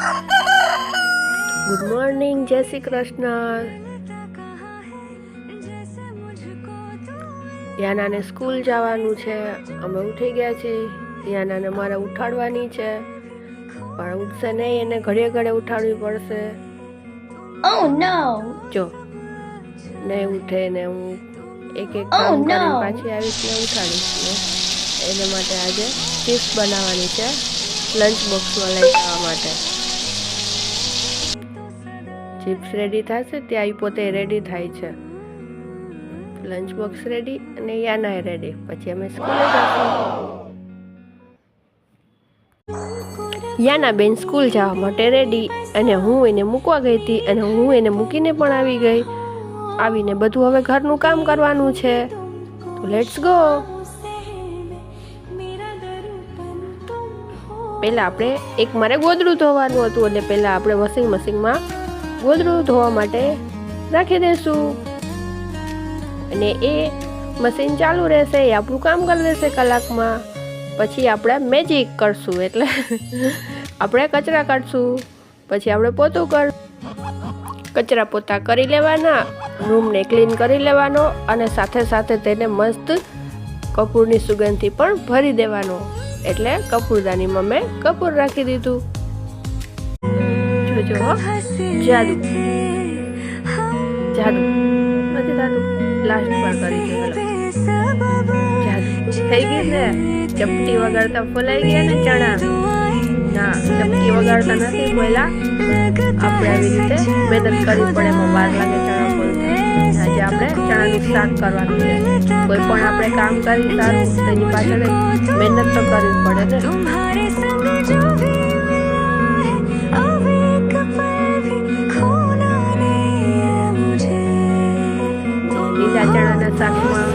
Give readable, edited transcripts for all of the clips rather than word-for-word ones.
Good morning, જય Shri Krishna. યાનાને school જવાનું છે. અમે ઉઠી ગયા છીએ. યાનાને મારે ઉઠાડવાની છે, પણ ઉઠશે નહીં, એને ઘડીએ ઘડીએ ઉઠાડવી પડશે. Oh no! જો નહીં ઉઠે ને હું એક કામ કરીને પાછી આવીશ ને ઉઠાડીશ ને. એના માટે આજે ચિપ્સ બનાવવાની છે, લંચ બોક્સમાં લઈ જવા માટે. ચિપ્સ રેડી થશે ત્યાં એ પોતે રેડી થાય છે. લંચ બોક્સ રેડી અને યાના રેડી. પછી અમે સ્કૂલે જશું. યાના બેન સ્કૂલ જવા માટે રેડી અને હું એને મૂકવા ગઈ હતી અને હું એને મૂકીને પણ આવી ગઈ. આવીને બધું હવે ઘરનું કામ કરવાનું છે. તો લેટ્સ ગો. પહેલાં આપણે મારે ગોદડું ધોવાનું હતું એટલે પહેલાં આપણે વોશિંગ મશીનમાં ગોદડું ધોવા માટે રાખી દઈશું અને એ મશીન ચાલુ રહેશે. એ આપણું કામ કરી દેશે કલાકમાં. પછી આપણે મેજિક કરશું, એટલે આપણે કચરા કાઢશું. પછી આપણે પોતું કચરા પોતા કરી લેવાના, રૂમને ક્લીન કરી લેવાનો અને સાથે સાથે તેને મસ્ત કપૂરની સુગંધથી પણ ભરી દેવાનો. એટલે કપૂરદાનીમાં મેં કપૂર રાખી દીધું. જોજો જાદુ જાદુ નથી થતું. લાસ્ટ પર કરી છે. જાદુ થઈ ગઈ ને. ચપટી વગાડતા ફોલાઈ ગયા ને ચણા. ના, ચપટી વગાડતા નથી ફોલા. આપણે આવી રીતે મહેનત કરવી પડે. એમાં વાર લાગે ચણા ફોલતા. આજે આપણે ચણાનું શાક કરવાનું છે. કોઈ પણ આપણે કામ કરી સારું તેની પાછળ મહેનત તો કરવી પડે ને. લીલા ચણાના શાકમાં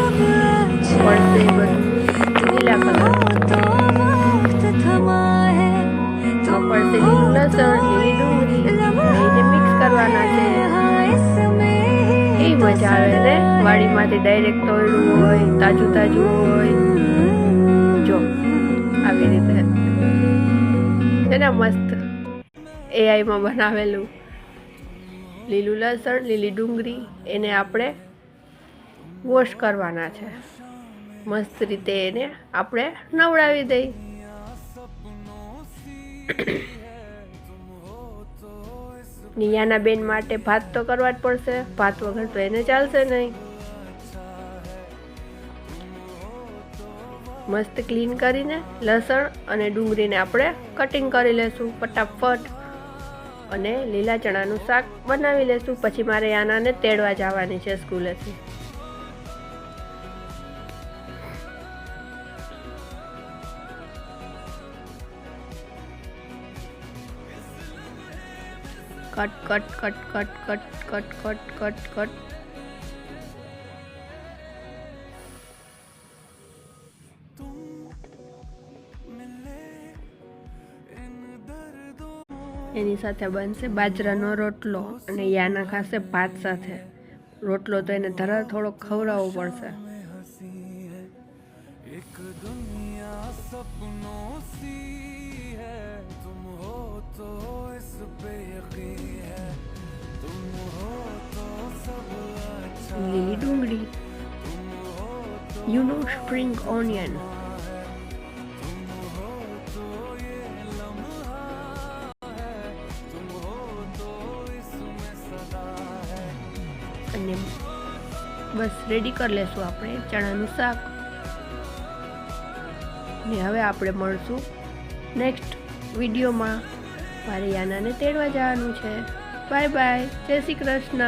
પડશે બધું લીલા કલર. પડશે લીલું લસણ, લીલી ડુંગળી એને મિક્સ કરવાના છે. એ મજા આવે ને વાડીમાંથી ડાયરેક્ટ તોડ્યું હોય, તાજું તાજું હોય. જો આવી રીતે છે ને મસ્ત એઆઈમાં બનાવેલું. લીલું લસણ, લીલી ડુંગળી એને આપણે વોશ કરવાના છે. મસ્ત રીતે એને આપણે નવડાવી દઈ. નિયાના બેન માટે ભાત તો કરવા જ પડશે. ભાત વગર તો એને ચાલશે નહીં. મસ્ત ક્લીન કરીને લસણ અને ડુંગળીને આપણે કટિંગ કરી લેશું ફટાફટ અને લીલા ચણાનું શાક બનાવી લેશું. પછી મારે યાનાને તેડવા જવાની છે સ્કૂલેથી. Cut cut cut cut cut cut cut cut cut. એની સાથે બનશે બાજરાનો રોટલો અને યાના ખાશે ભાત સાથે. રોટલો તો એને ધરા થોડો ખવડાવવો પડશે. લીલી ડુંગળી, સ્પ્રિંગ ઓનિયન. અને બસ રેડી કરી લેશું આપણે ચણાનું શાક. ને હવે આપણે મળશું નેક્સ્ટ વિડીયોમાં. મારે યાનાને તેડવા જવાનું છે. બાય બાય, જય શ્રી કૃષ્ણ.